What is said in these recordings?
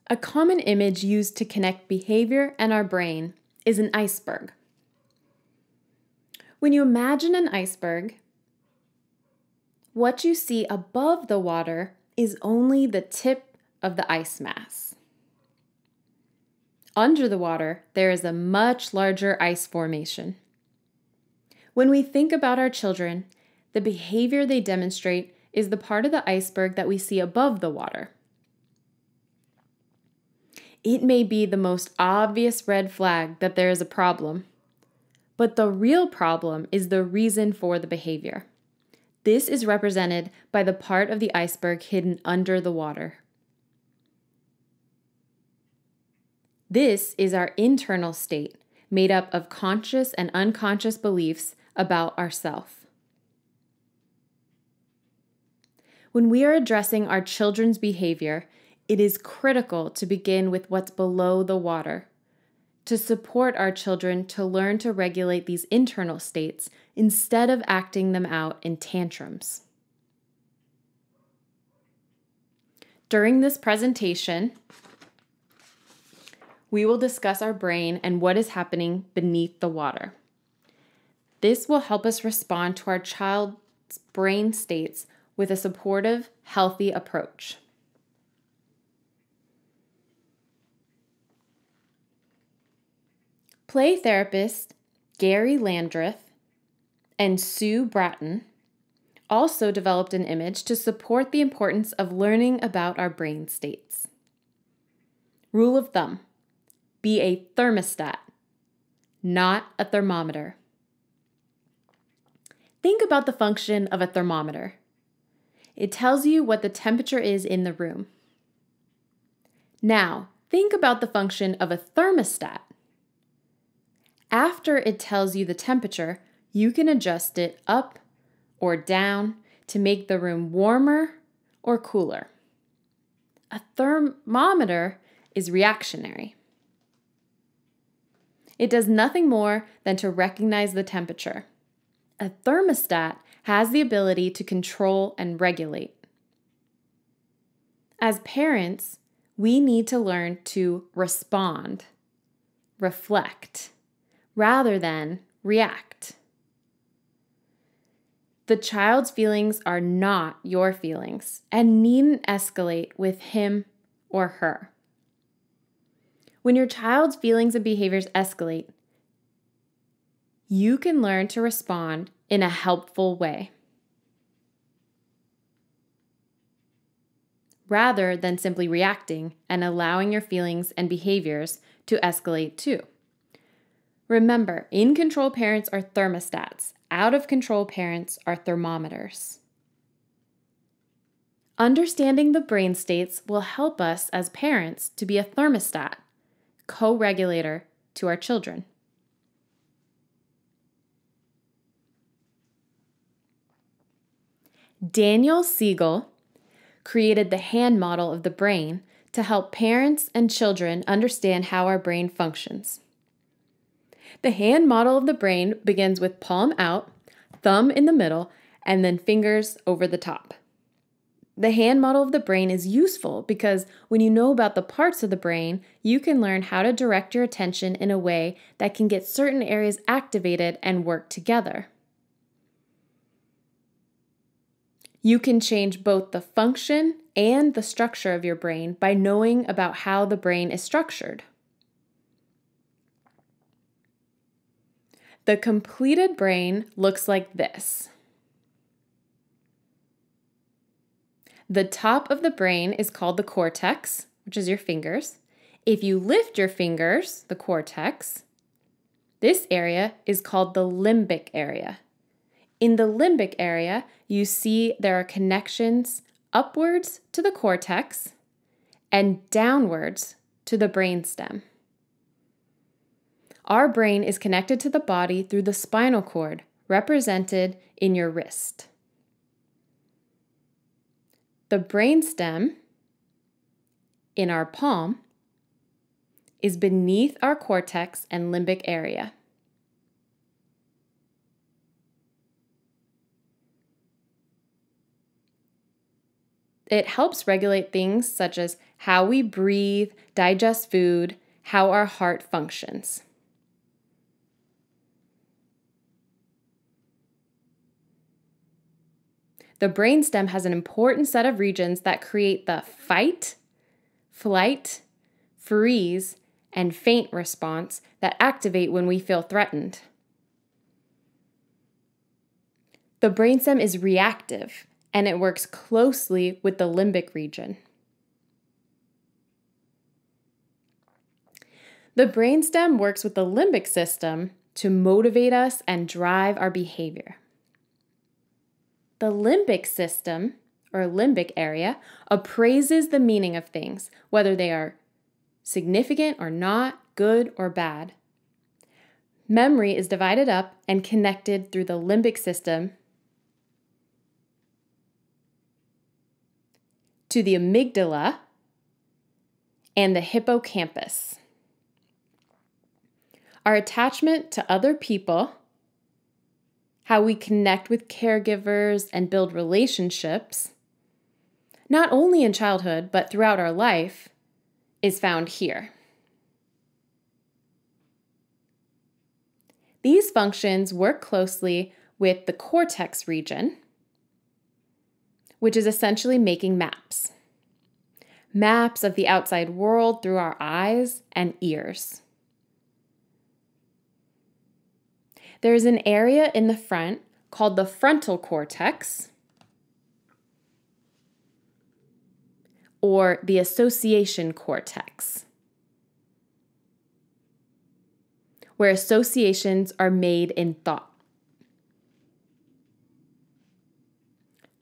A common image used to connect behavior and our brain is an iceberg. When you imagine an iceberg, what you see above the water is only the tip of the ice mass. Under the water, there is a much larger ice formation. When we think about our children, the behavior they demonstrate is the part of the iceberg that we see above the water. It may be the most obvious red flag that there is a problem, but the real problem is the reason for the behavior. This is represented by the part of the iceberg hidden under the water. This is our internal state, made up of conscious and unconscious beliefs about ourself. When we are addressing our children's behavior, it is critical to begin with what's below the water, to support our children to learn to regulate these internal states instead of acting them out in tantrums. During this presentation, we will discuss our brain and what is happening beneath the water. This will help us respond to our child's brain states with a supportive, healthy approach. Play therapist Gary Landreth and Sue Bratton also developed an image to support the importance of learning about our brain states. Rule of thumb: be a thermostat, not a thermometer. Think about the function of a thermometer. It tells you what the temperature is in the room. Now, think about the function of a thermostat. After it tells you the temperature, you can adjust it up or down to make the room warmer or cooler. A thermometer is reactionary. It does nothing more than to recognize the temperature. A thermostat has the ability to control and regulate. As parents, we need to learn to respond, reflect, rather than react. The child's feelings are not your feelings and needn't escalate with him or her. When your child's feelings and behaviors escalate, you can learn to respond in a helpful way, rather than simply reacting and allowing your feelings and behaviors to escalate too. Remember, in-control parents are thermostats. Out-of-control parents are thermometers. Understanding the brain states will help us as parents to be a thermostat, co-regulator to our children. Daniel Siegel created the hand model of the brain to help parents and children understand how our brain functions. The hand model of the brain begins with palm out, thumb in the middle, and then fingers over the top. The hand model of the brain is useful because when you know about the parts of the brain, you can learn how to direct your attention in a way that can get certain areas activated and work together. You can change both the function and the structure of your brain by knowing about how the brain is structured. The completed brain looks like this. The top of the brain is called the cortex, which is your fingers. If you lift your fingers, the cortex, this area is called the limbic area. In the limbic area, you see there are connections upwards to the cortex and downwards to the brainstem. Our brain is connected to the body through the spinal cord, represented in your wrist. The brainstem in our palm is beneath our cortex and limbic area. It helps regulate things such as how we breathe, digest food, how our heart functions. The brainstem has an important set of regions that create the fight, flight, freeze, and faint response that activate when we feel threatened. The brainstem is reactive, and it works closely with the limbic region. The brainstem works with the limbic system to motivate us and drive our behavior. The limbic system, or limbic area, appraises the meaning of things, whether they are significant or not, good or bad. Memory is divided up and connected through the limbic system to the amygdala and the hippocampus. Our attachment to other people, how we connect with caregivers and build relationships, not only in childhood but throughout our life, is found here. These functions work closely with the cortex region, which is essentially making maps. Maps of the outside world through our eyes and ears. There is an area in the front called the frontal cortex, or the association cortex, where associations are made in thought.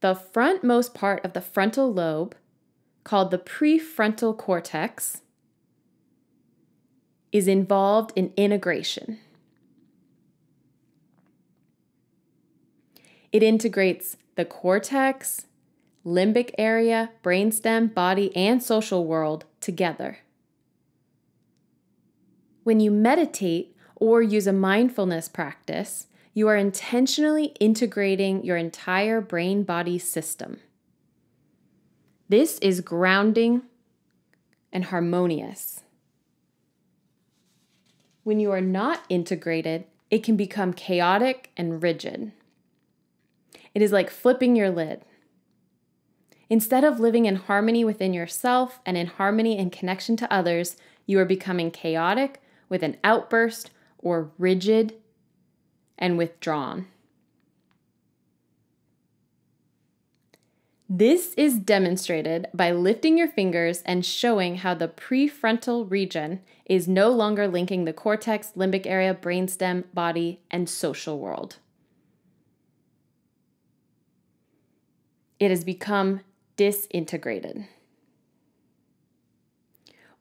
The frontmost part of the frontal lobe, called the prefrontal cortex, is involved in integration. It integrates the cortex, limbic area, brainstem, body, and social world together. When you meditate or use a mindfulness practice, you are intentionally integrating your entire brain-body system. This is grounding and harmonious. When you are not integrated, it can become chaotic and rigid. It is like flipping your lid. Instead of living in harmony within yourself and in harmony and connection to others, you are becoming chaotic with an outburst or rigid and withdrawn. This is demonstrated by lifting your fingers and showing how the prefrontal region is no longer linking the cortex, limbic area, brainstem, body, and social world. It has become disintegrated.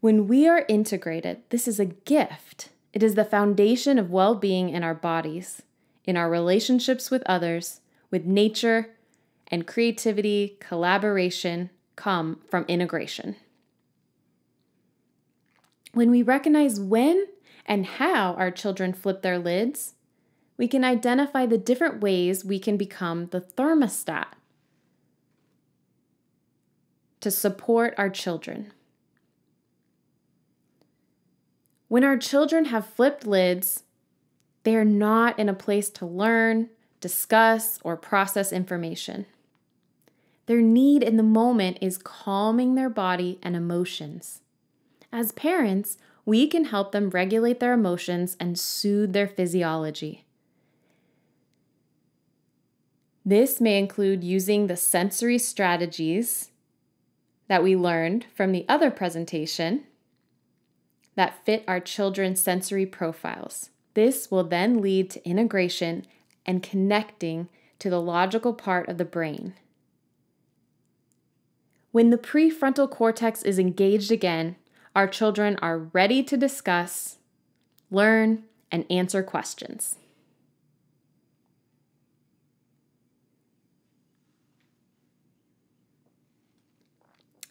When we are integrated, this is a gift. It is the foundation of well-being in our bodies, in our relationships with others, with nature, and creativity, collaboration come from integration. When we recognize when and how our children flip their lids, we can identify the different ways we can become the thermostat to support our children. When our children have flipped lids, they are not in a place to learn, discuss, or process information. Their need in the moment is calming their body and emotions. As parents, we can help them regulate their emotions and soothe their physiology. This may include using the sensory strategies that we learned from the other presentation that fit our children's sensory profiles. This will then lead to integration and connecting to the logical part of the brain. When the prefrontal cortex is engaged again, our children are ready to discuss, learn, and answer questions.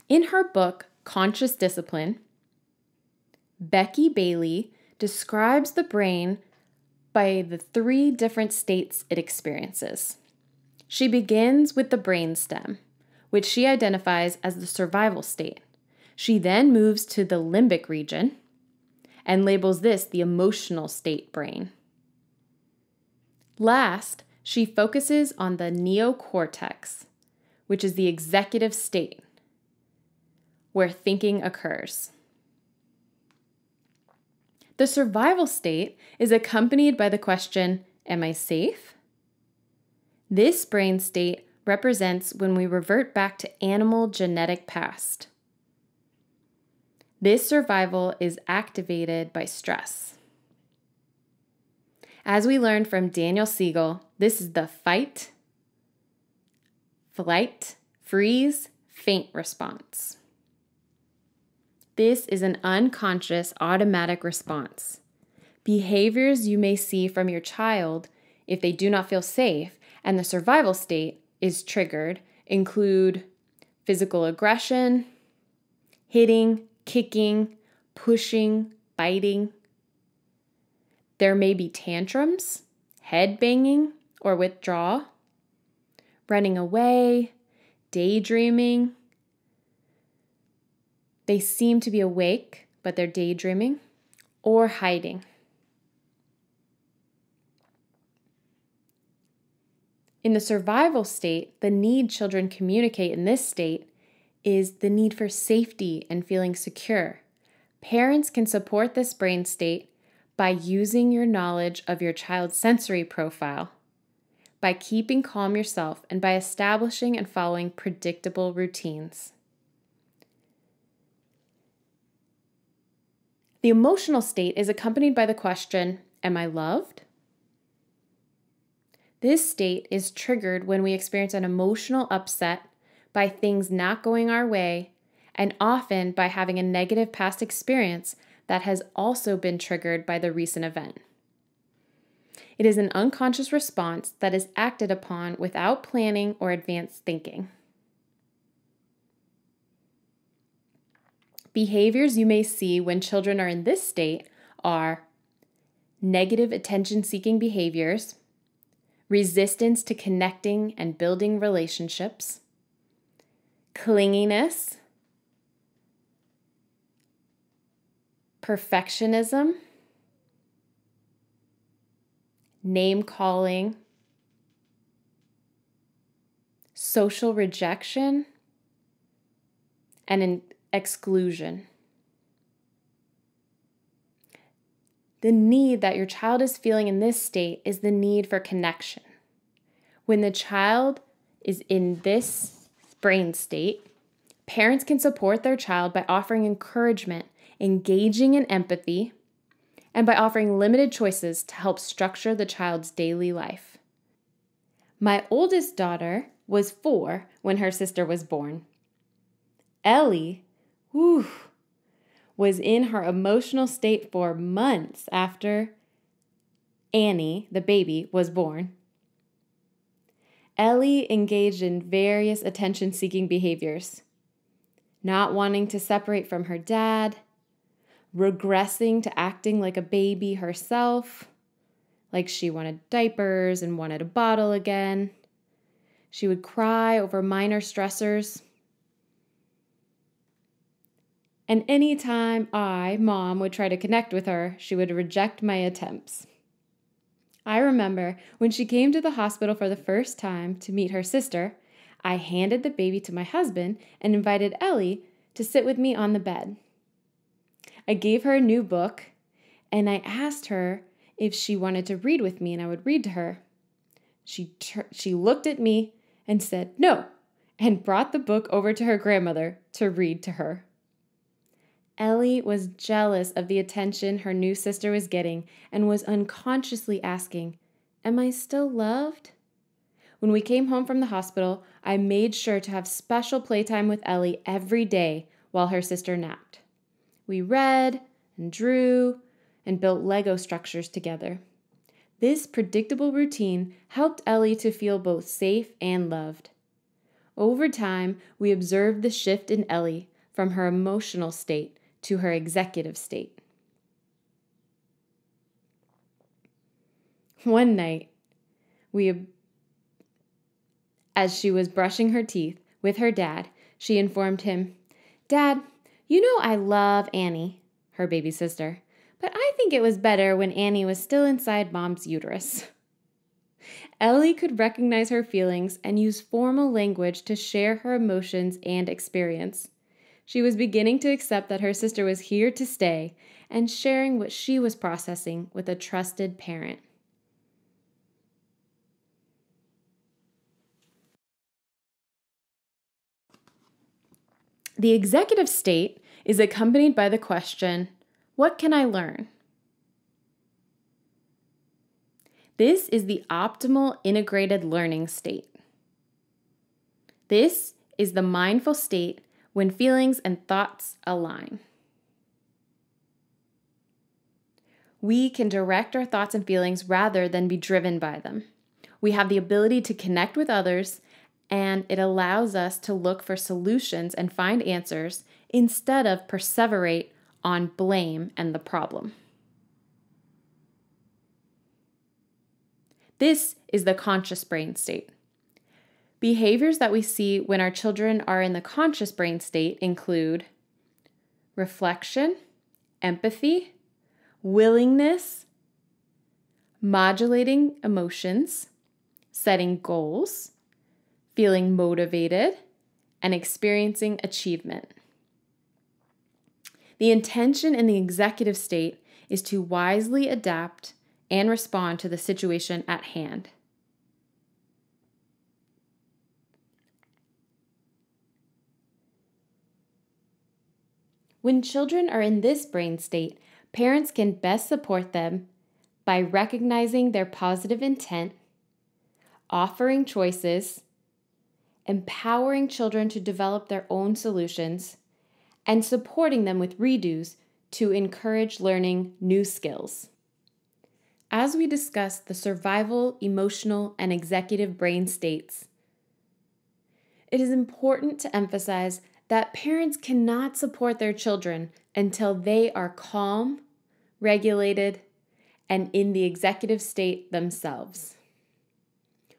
In her book, Conscious Discipline, Becky Bailey describes the brain by the 3 different states it experiences. She begins with the brainstem, which she identifies as the survival state. She then moves to the limbic region and labels this the emotional state brain. Last, she focuses on the neocortex, which is the executive state, where thinking occurs. The survival state is accompanied by the question, am I safe? This brain state represents when we revert back to animal genetic past. This survival is activated by stress. As we learned from Daniel Siegel, this is the fight, flight, freeze, faint response. This is an unconscious automatic response. Behaviors you may see from your child if they do not feel safe and the survival state is triggered include physical aggression, hitting, kicking, pushing, biting. There may be tantrums, head banging or withdrawal, running away, daydreaming. They seem to be awake, but they're daydreaming, or hiding. In the survival state, the need children communicate in this state is the need for safety and feeling secure. Parents can support this brain state by using your knowledge of your child's sensory profile, by keeping calm yourself, and by establishing and following predictable routines. The emotional state is accompanied by the question, am I loved? This state is triggered when we experience an emotional upset by things not going our way, and often by having a negative past experience that has also been triggered by the recent event. It is an unconscious response that is acted upon without planning or advanced thinking. Behaviors you may see when children are in this state are negative attention-seeking behaviors, resistance to connecting and building relationships, clinginess, perfectionism, name-calling, social rejection, and an exclusion. The need that your child is feeling in this state is the need for connection. When the child is in this brain state, parents can support their child by offering encouragement, engaging in empathy, and by offering limited choices to help structure the child's daily life. My oldest daughter was 4 when her sister was born. Ellie, was in her emotional state for months after Annie, the baby, was born. Ellie engaged in various attention-seeking behaviors, not wanting to separate from her dad, regressing to acting like a baby herself, like she wanted diapers and wanted a bottle again. She would cry over minor stressors. And anytime Mom, would try to connect with her, she would reject my attempts. I remember when she came to the hospital for the first time to meet her sister, I handed the baby to my husband and invited Ellie to sit with me on the bed. I gave her a new book, and I asked her if she wanted to read with me, and I would read to her. She looked at me and said no, and brought the book over to her grandmother to read to her. Ellie was jealous of the attention her new sister was getting and was unconsciously asking, "Am I still loved?" When we came home from the hospital, I made sure to have special playtime with Ellie every day while her sister napped. We read and drew and built Lego structures together. This predictable routine helped Ellie to feel both safe and loved. Over time, we observed the shift in Ellie from her emotional state to her executive state. One night, as she was brushing her teeth, With her dad, she informed him, "Dad, you know I love Annie," her baby sister, "but I think it was better when Annie was still inside Mom's uterus." Ellie could recognize her feelings and use formal language to share her emotions and experience. She was beginning to accept that her sister was here to stay and sharing what she was processing with a trusted parent. The executive state is accompanied by the question, "What can I learn?" This is the optimal integrated learning state. This is the mindful state when feelings and thoughts align. We can direct our thoughts and feelings rather than be driven by them. We have the ability to connect with others, and it allows us to look for solutions and find answers instead of perseverate on blame and the problem. This is the conscious brain state. Behaviors that we see when our children are in the conscious brain state include reflection, empathy, willingness, modulating emotions, setting goals, feeling motivated, and experiencing achievement. The intention in the executive state is to wisely adapt and respond to the situation at hand. When children are in this brain state, parents can best support them by recognizing their positive intent, offering choices, empowering children to develop their own solutions, and supporting them with redos to encourage learning new skills. As we discuss the survival, emotional, and executive brain states, it is important to emphasize that parents cannot support their children until they are calm, regulated, and in the executive state themselves.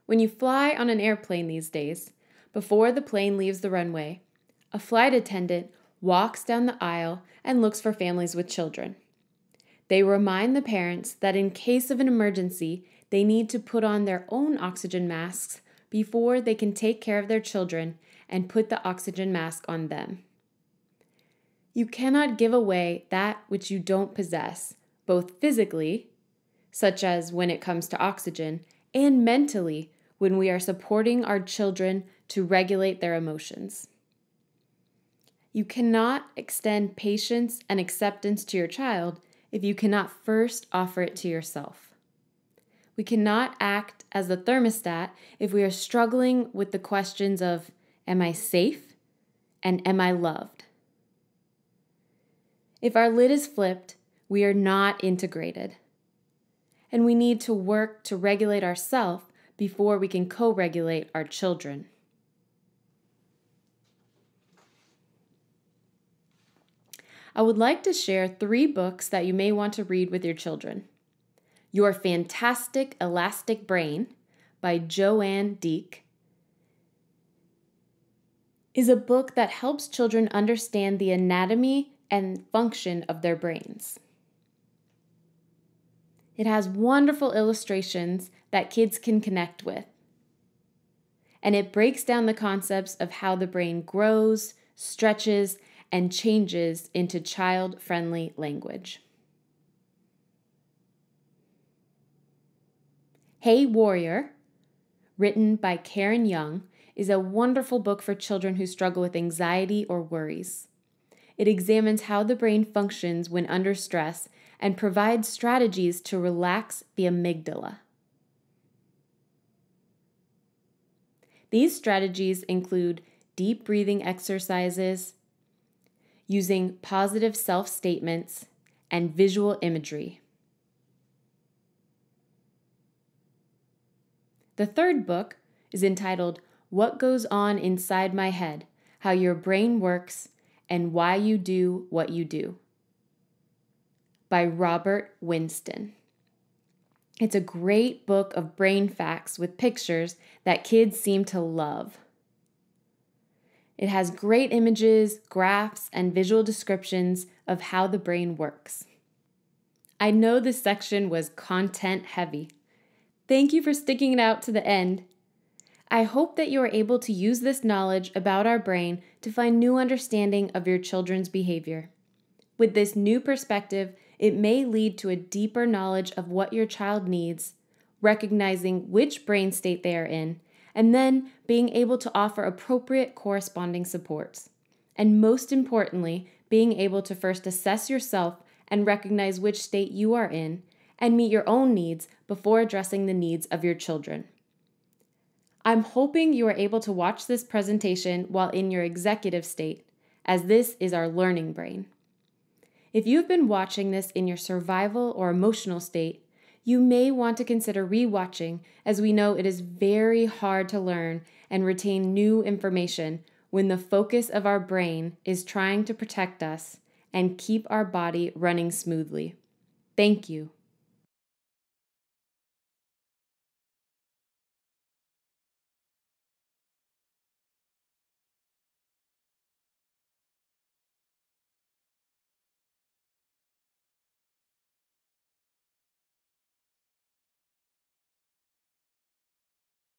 When you fly on an airplane these days, before the plane leaves the runway, a flight attendant walks down the aisle and looks for families with children. They remind the parents that in case of an emergency, they need to put on their own oxygen masks before they can take care of their children and put the oxygen mask on them. You cannot give away that which you don't possess, both physically, such as when it comes to oxygen, and mentally when we are supporting our children to regulate their emotions. You cannot extend patience and acceptance to your child if you cannot first offer it to yourself. We cannot act as the thermostat if we are struggling with the questions of, am I safe? And am I loved? If our lid is flipped, we are not integrated. And we need to work to regulate ourselves before we can co-regulate our children. I would like to share 3 books that you may want to read with your children. Your Fantastic Elastic Brain by Joanne Deek is a book that helps children understand the anatomy and function of their brains. It has wonderful illustrations that kids can connect with. And it breaks down the concepts of how the brain grows, stretches, and changes into child-friendly language. Hey Warrior, written by Karen Young, is a wonderful book for children who struggle with anxiety or worries. It examines how the brain functions when under stress and provides strategies to relax the amygdala. These strategies include deep breathing exercises, using positive self-statements, and visual imagery. The third book is entitled What Goes On Inside My Head: How Your Brain Works and Why You Do What You Do, by Robert Winston. It's a great book of brain facts with pictures that kids seem to love. It has great images, graphs, and visual descriptions of how the brain works. I know this section was content heavy. Thank you for sticking it out to the end. I hope that you are able to use this knowledge about our brain to find new understanding of your children's behavior. With this new perspective, it may lead to a deeper knowledge of what your child needs, recognizing which brain state they are in, and then being able to offer appropriate corresponding supports. And most importantly, being able to first assess yourself and recognize which state you are in, and meet your own needs before addressing the needs of your children. I'm hoping you are able to watch this presentation while in your executive state, as this is our learning brain. If you've been watching this in your survival or emotional state, you may want to consider rewatching, as we know it is very hard to learn and retain new information when the focus of our brain is trying to protect us and keep our body running smoothly. Thank you.